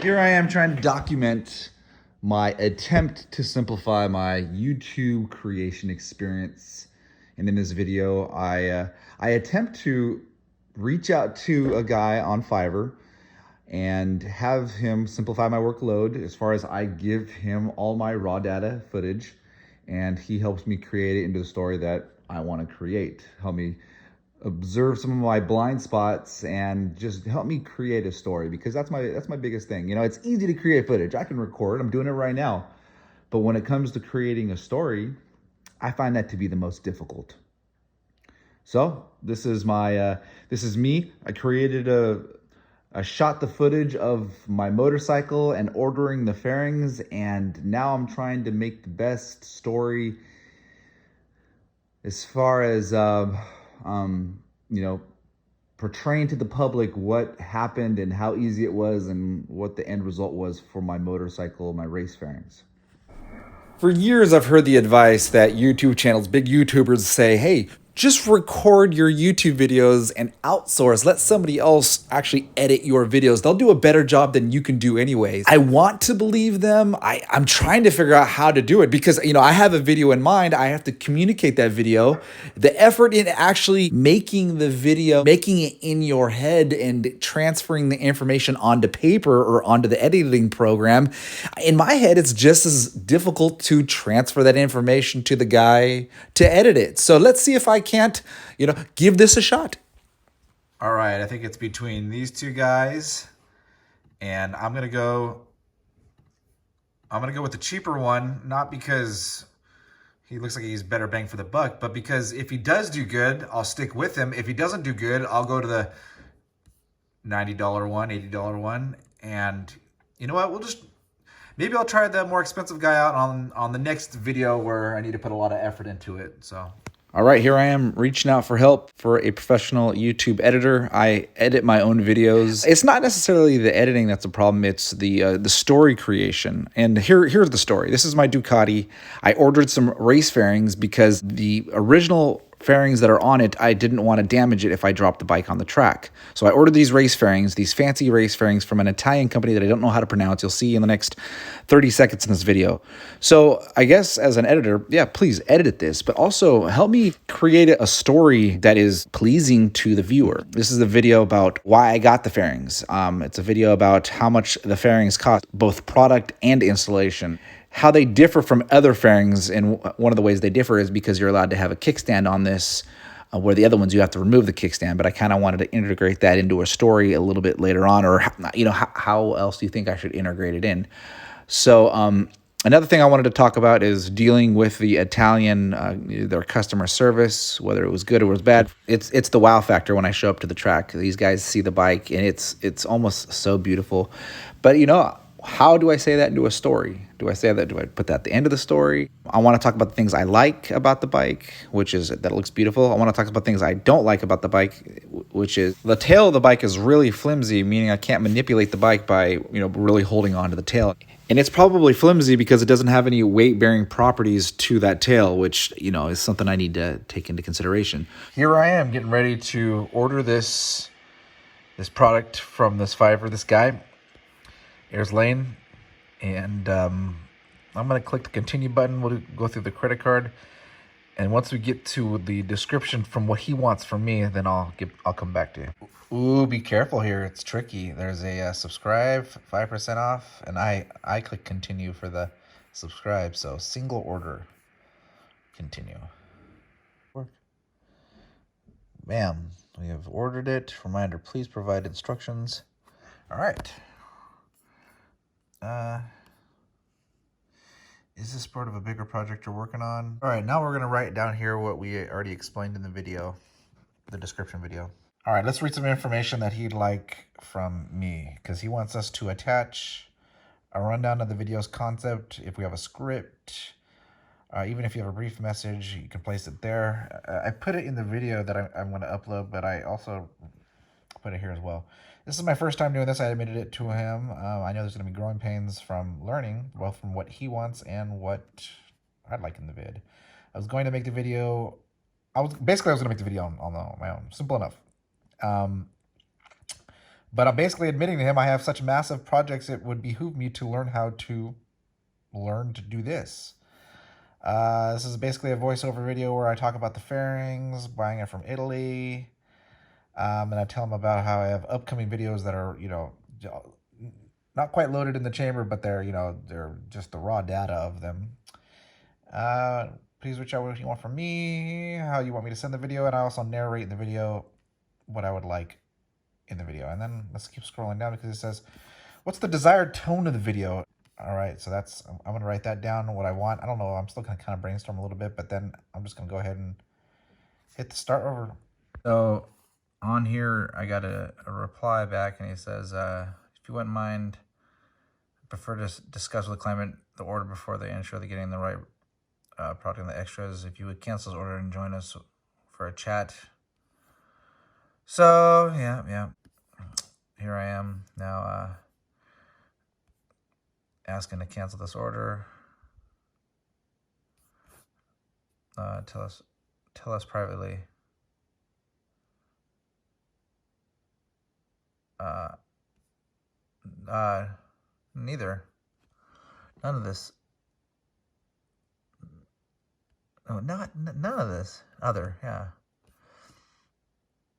Here I am trying to document my attempt to simplify my YouTube creation experience. And in this video, I attempt to reach out to a guy on Fiverr and have him simplify my workload as far as I give him all my raw data footage and he helps me create it into the story that I want to create. Help me observe some of my blind spots and just help me create a story, because that's my biggest thing. You know, it's easy to create footage. I can record, I'm doing it right now. But when it comes to creating a story, I find that to be the most difficult. So this is me. I shot the footage of my motorcycle and ordering the fairings, and now I'm trying to make the best story as far as you know, portraying to the public what happened and how easy it was and what the end result was for my motorcycle, my race fairings. For years, I've heard the advice that YouTube channels, big YouTubers say, hey, just record your YouTube videos and outsource. Let somebody else actually edit your videos. They'll do a better job than you can do anyways. I want to believe them. I'm trying to figure out how to do it because, you know, I have a video in mind. I have to communicate that video. The effort in actually making the video, making it in your head and transferring the information onto paper or onto the editing program, in my head, it's just as difficult to transfer that information to the guy to edit it. So let's see if I can't, give this a shot. All right, I think it's between these two guys, and I'm gonna go with the cheaper one, not because he looks like he's better bang for the buck, but because if he does do good, I'll stick with him. If he doesn't do good, I'll go to the $90 one, $80 one, and you know what? Maybe I'll try the more expensive guy out on the next video where I need to put a lot of effort into it. So. All right, here I am reaching out for help for a professional YouTube editor. I edit my own videos. It's not necessarily the editing that's a problem. It's the story creation. And here's the story. This is my Ducati. I ordered some race fairings because the original fairings that are on it, I didn't want to damage it if I dropped the bike on the track. So I ordered these race fairings, these fancy race fairings from an Italian company that I don't know how to pronounce. You'll see in the next 30 seconds in this video. So I guess as an editor, yeah, please edit this, but also help me create a story that is pleasing to the viewer. This is a video about why I got the fairings. It's a video about how much the fairings cost, both product and installation. How they differ from other fairings, and one of the ways they differ is because you're allowed to have a kickstand on this, where the other ones you have to remove the kickstand. But I kind of wanted to integrate that into a story a little bit later on, or how else do you think I should integrate it in? So another thing I wanted to talk about is dealing with the Italian, their customer service, whether it was good or was bad. It's the wow factor when I show up to the track. These guys see the bike, and it's almost so beautiful. But how do I say that into a story? Do I put that at the end of the story? I want to talk about the things I like about the bike, which is that it looks beautiful. I want to talk about things I don't like about the bike, which is the tail of the bike is really flimsy, meaning I can't manipulate the bike by, really holding on to the tail. And it's probably flimsy because it doesn't have any weight-bearing properties to that tail, which, is something I need to take into consideration. Here I am getting ready to order this product from this Fiverr, this guy. Here's Lane, and I'm going to click the continue button. We'll go through the credit card, and once we get to the description from what he wants from me, then I'll come back to you. Ooh, be careful here. It's tricky. There's a subscribe, 5% off, and I click continue for the subscribe, so single order, continue. Bam, we have ordered it. Reminder, please provide instructions. All right. Is this part of a bigger project you're working on? All right, now we're going to write down here what we already explained in the video, the description video. All right, let's read some information that he'd like from me, because he wants us to attach a rundown of the video's concept. If we have a script, even if you have a brief message, you can place it there. I put it in the video that I'm going to upload, but I also put it here as well. This is my first time doing this. I admitted it to him. I know there's going to be growing pains from learning, both from what he wants and what I'd like in the vid. I was going to make the video. I was going to make the video on my own. Simple enough. But I'm basically admitting to him I have such massive projects it would behoove me to learn how to learn to do this. This is basically a voiceover video where I talk about the fairings, buying it from Italy, and I tell him about how I have upcoming videos that are, not quite loaded in the chamber, but they're just the raw data of them. Please reach out what you want from me, how you want me to send the video, and I also narrate in the video what I would like in the video. And then let's keep scrolling down because it says, what's the desired tone of the video? All right, so I'm gonna write that down, what I want. I don't know, I'm still gonna kind of brainstorm a little bit, but then I'm just gonna go ahead and hit the start over. So on here, I got a reply back, and he says, if you wouldn't mind, I prefer to discuss with the claimant the order before they ensure they're getting the right product and the extras. If you would cancel this order and join us for a chat. So yeah, here I am now, asking to cancel this order. Tell us privately. Neither. None of this. No, none of this. Other, yeah.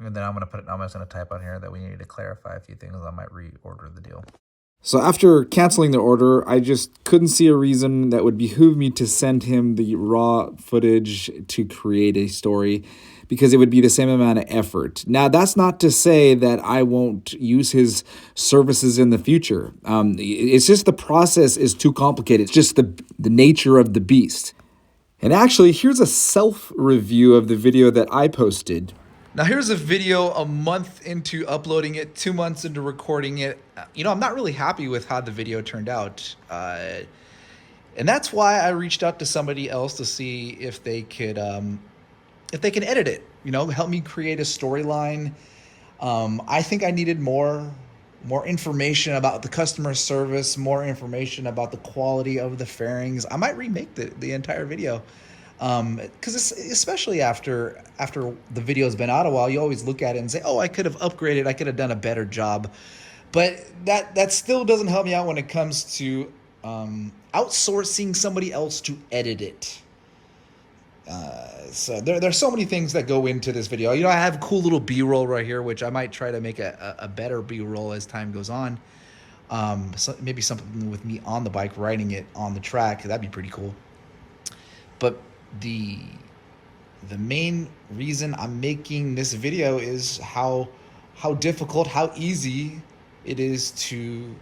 And then I'm just gonna type on here that we need to clarify a few things. I might reorder the deal. So after canceling the order, I just couldn't see a reason that would behoove me to send him the raw footage to create a story, because it would be the same amount of effort. Now, that's not to say that I won't use his services in the future. It's just the process is too complicated. It's just the nature of the beast. And actually, here's a self-review of the video that I posted. Now here's a video a month into uploading it, 2 months into recording it. I'm not really happy with how the video turned out. And that's why I reached out to somebody else to see if they can edit it, help me create a storyline. I think I needed more information about the customer service, more information about the quality of the fairings. I might remake the entire video. Because especially after the video's been out a while, you always look at it and say, oh, I could have upgraded, I could have done a better job. But that still doesn't help me out when it comes to outsourcing somebody else to edit it. So there's so many things that go into this video. I have a cool little B-roll right here, which I might try to make a better B-roll as time goes on. So maybe something with me on the bike, riding it on the track. That'd be pretty cool. But the main reason I'm making this video is how difficult, how easy it is to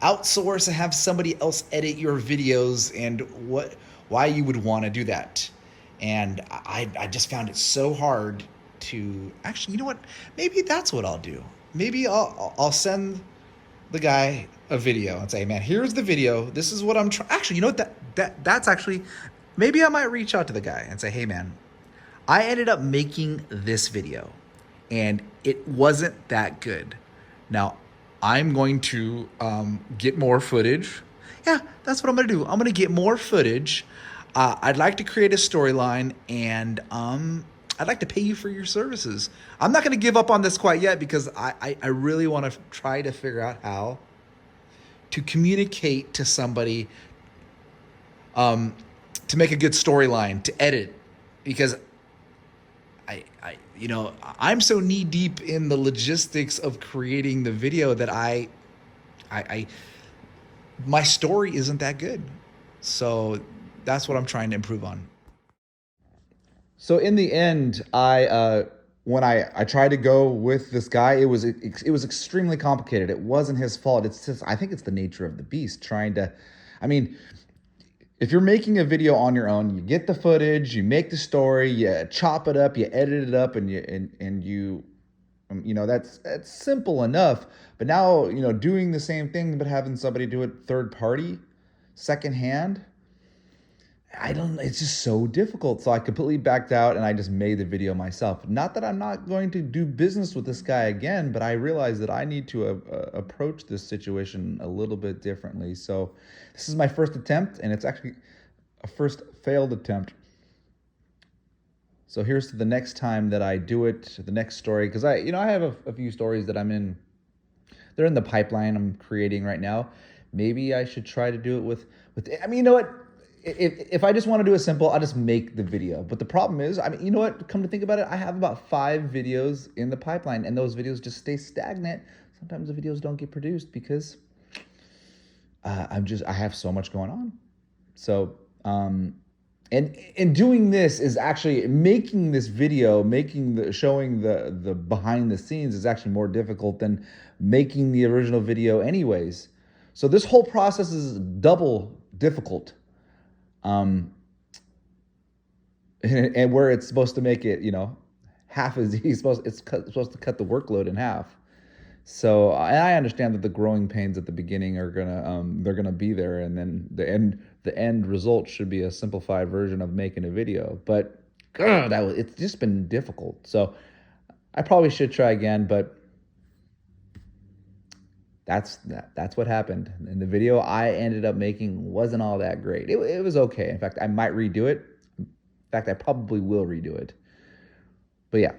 outsource and have somebody else edit your videos, and why you would want to do that. And I just found it so hard to actually, you know what? Maybe that's what I'll do. Maybe I'll send the guy a video and say, man, here's the video. This is what I'm trying. Actually, you know what? That's actually. Maybe I might reach out to the guy and say, hey man, I ended up making this video and it wasn't that good. Now I'm going to get more footage. Yeah, that's what I'm gonna do. I'm gonna get more footage. I'd like to create a storyline, and I'd like to pay you for your services. I'm not gonna give up on this quite yet, because I really wanna try to figure out how to communicate to somebody, to make a good storyline, to edit, because I'm so knee deep in the logistics of creating the video that my story isn't that good. So that's what I'm trying to improve on. So in the end, when I tried to go with this guy, it was extremely complicated. It wasn't his fault. It's just, I think it's the nature of the beast trying to, I mean, if you're making a video on your own, you get the footage, you make the story, you chop it up, you edit it up, and you that's simple enough. But now, doing the same thing but having somebody do it third party, second hand, it's just so difficult. So I completely backed out and I just made the video myself. Not that I'm not going to do business with this guy again, but I realized that I need to approach this situation a little bit differently. So this is my first attempt, and it's actually a first failed attempt. So here's to the next time that I do it, the next story, because I have a few stories that I'm in they're in the pipeline I'm creating right now. Maybe I should try to do it with, I mean, you know what? If I just want to do it simple, I'll just make the video. But the problem is, I mean, you know what? Come to think about it, I have about 5 videos in the pipeline, and those videos just stay stagnant. Sometimes the videos don't get produced because I have so much going on. So, and doing this is actually making this video, showing the behind the scenes is actually more difficult than making the original video anyways. So this whole process is double difficult. And where it's supposed to make it, half as easy, it's supposed to cut the workload in half. So I understand that the growing pains at the beginning are they're gonna be there, and then the end result should be a simplified version of making a video. But God, it's just been difficult. So I probably should try again, but that's what happened. And the video I ended up making wasn't all that great. It was okay. In fact, I might redo it. In fact, I probably will redo it. But yeah.